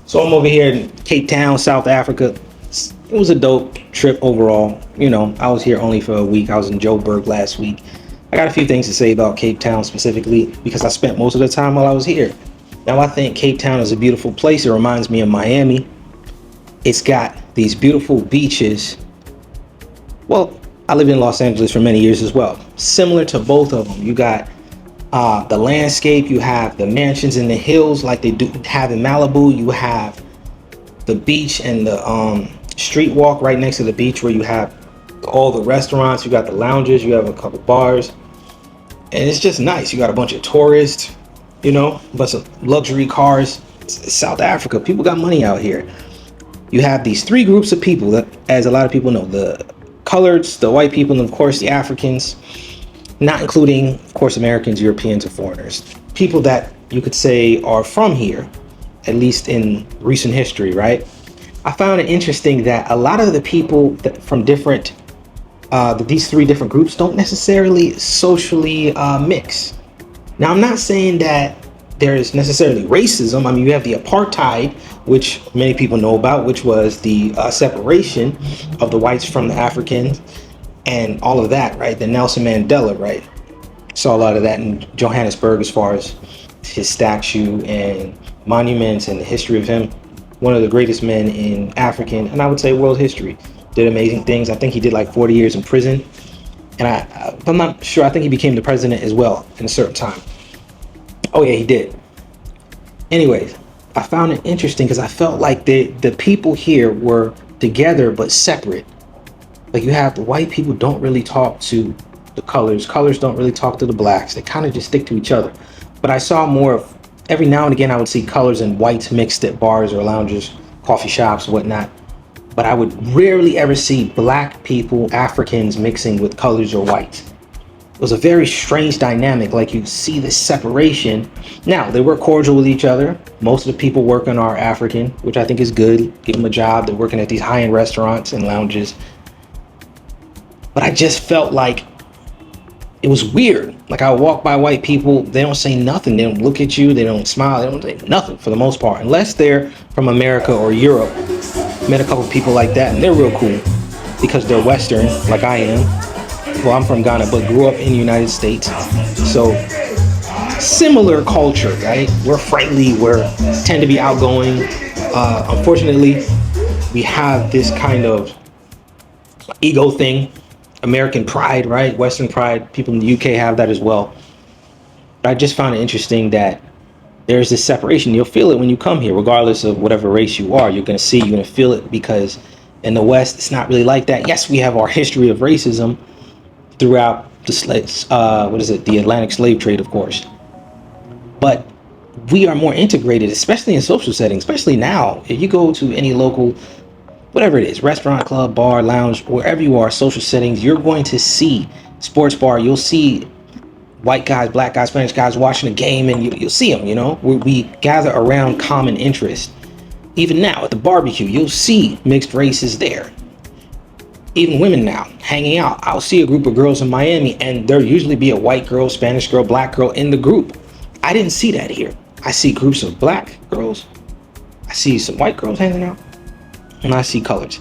So I'm over here in Cape Town, South Africa. It was a dope trip overall. You know, I was here only for a week. I was in Joburg last week. I got a few things to say about Cape Town specifically because I spent most of the time while I was here. Now, I think Cape Town is a beautiful place. It reminds me of Miami. It's got these beautiful beaches. Well, I lived in Los Angeles for many years as well. Similar to both of them, you got the landscape, you have the mansions in the hills like they do have in Malibu. You have the beach and the street walk right next to the beach where you have all the restaurants, you got the lounges, you have a couple bars, and it's just nice. You got a bunch of tourists, you know, a bunch of luxury cars. It's South Africa, people got money out here. You have these three groups of people that, as a lot of people know, the coloreds, the white people, and of course the Africans, not including, of course, Americans, Europeans, or foreigners. People that you could say are from here, at least in recent history, right? I found it interesting that a lot of the people that from different, these three different groups don't necessarily socially mix. Now, I'm not saying that there's necessarily racism. I mean, you have the apartheid, which many people know about, which was the separation of the whites from the Africans and all of that, right? The Nelson Mandela, right? Saw a lot of that in Johannesburg as far as his statue and monuments and the history of him. One of the greatest men in African, and I would say world history. Did amazing things. I think he did like 40 years in prison. And I'm not sure, I think he became the president as well in a certain time. Oh yeah, he did. Anyways, I found it interesting because I felt like the people here were together but separate. Like you have the white people don't really talk to the colors don't really talk to the blacks. They kind of just stick to each other. But I saw more of, every now and again I would see colors and whites mixed at bars or lounges, coffee shops, whatnot. But I would rarely ever see black people, Africans mixing with colors or whites. It was a very strange dynamic. Like you see this separation. Now they were cordial with each other. Most of the people working are African, which I think is good. Give them a job. They're working at these high-end restaurants and lounges. But I just felt like it was weird. Like I would walk by white people, they don't say nothing. They don't look at you. They don't smile. They don't say nothing for the most part, unless they're from America or Europe. Met a couple people like that, and they're real cool because they're Western, like I am. Well, I'm from Ghana, but grew up in the United States. So similar culture, right? We're friendly. We tend to be outgoing. Unfortunately, we have this kind of ego thing. American pride, right? Western pride. People in the UK have that as well. But I just found it interesting that there's this separation. You'll feel it when you come here, regardless of whatever race you are. You're going to feel it because in the West, it's not really like that. Yes, we have our history of racism throughout the Atlantic slave trade, of course. But we are more integrated, especially in social settings, especially now. If you go to any local, whatever it is, restaurant, club, bar, lounge, wherever you are, social settings, you're going to see sports bar. You'll see white guys, black guys, Spanish guys watching a game, and you'll see them, you know, we gather around common interest. Even now at the barbecue, you'll see mixed races there. Even women now hanging out. I'll see a group of girls in Miami and there'll usually be a white girl, Spanish girl, black girl in the group. I didn't see that here. I see groups of black girls. I see some white girls hanging out. And I see colors.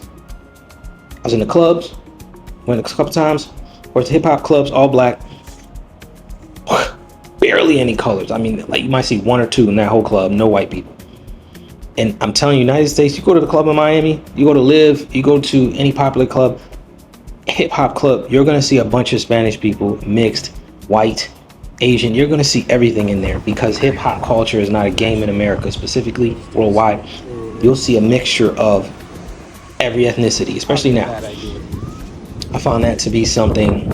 I was in the clubs, went a couple times, went to hip hop clubs, all black. Barely any colors. I mean, like you might see one or two in that whole club, no white people. And I'm telling you, United States, you go to the club in Miami, you go to Live, you go to any popular club, hip hop club, you're going to see a bunch of Spanish people, mixed, white, Asian. You're going to see everything in there because hip hop culture is not a game in America, specifically worldwide. You'll see a mixture of every ethnicity, especially now. I found that to be something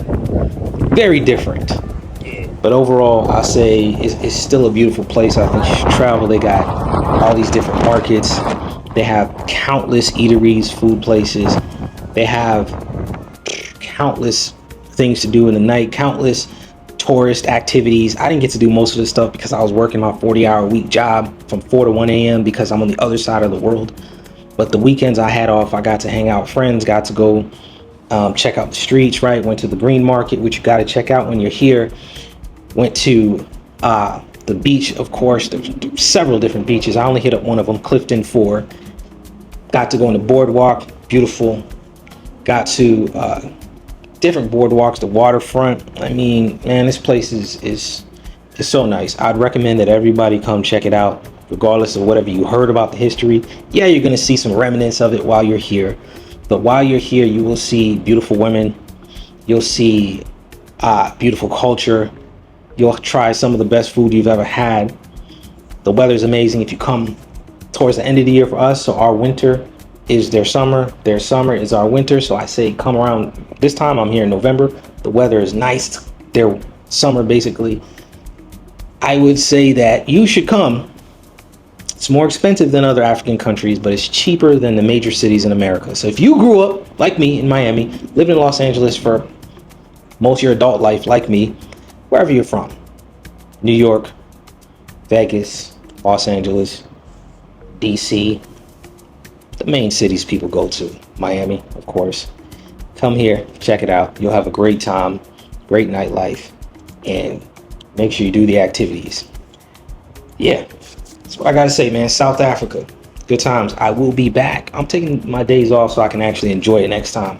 very different. But overall, I say it's still a beautiful place. I think you should travel. They got all these different markets. They have countless eateries, food places. They have countless things to do in the night, countless tourist activities. I didn't get to do most of this stuff because I was working my 40-hour-a-week job from 4 to 1 a.m. because I'm on the other side of the world. But the weekends I had off, I got to hang out with friends, got to go check out the streets, right? Went to the green market, which you got to check out when you're here. Went to the beach, of course. There's several different beaches. I only hit up one of them, Clifton 4. Got to go on the boardwalk, beautiful. Got to different boardwalks, the waterfront. I mean, man, this place is so nice. I'd recommend that everybody come check it out, regardless of whatever you heard about the history. Yeah, you're gonna see some remnants of it while you're here, but while you're here, you will see beautiful women. You'll see beautiful culture. You'll try some of the best food you've ever had. The weather's amazing if you come towards the end of the year for us. So our winter is their summer. Their summer is our winter. So I say come around this time. I'm here in November. The weather is nice. Their summer, basically. I would say that you should come. It's more expensive than other African countries, but it's cheaper than the major cities in America. So if you grew up, like me, in Miami, lived in Los Angeles for most of your adult life, like me, wherever you're from, New York, Vegas, Los Angeles, DC, the main cities people go to, Miami, of course. Come here, check it out. You'll have a great time, great nightlife, and make sure you do the activities. Yeah, that's what I gotta say, man. South Africa, good times. I will be back. I'm taking my days off so I can actually enjoy it next time.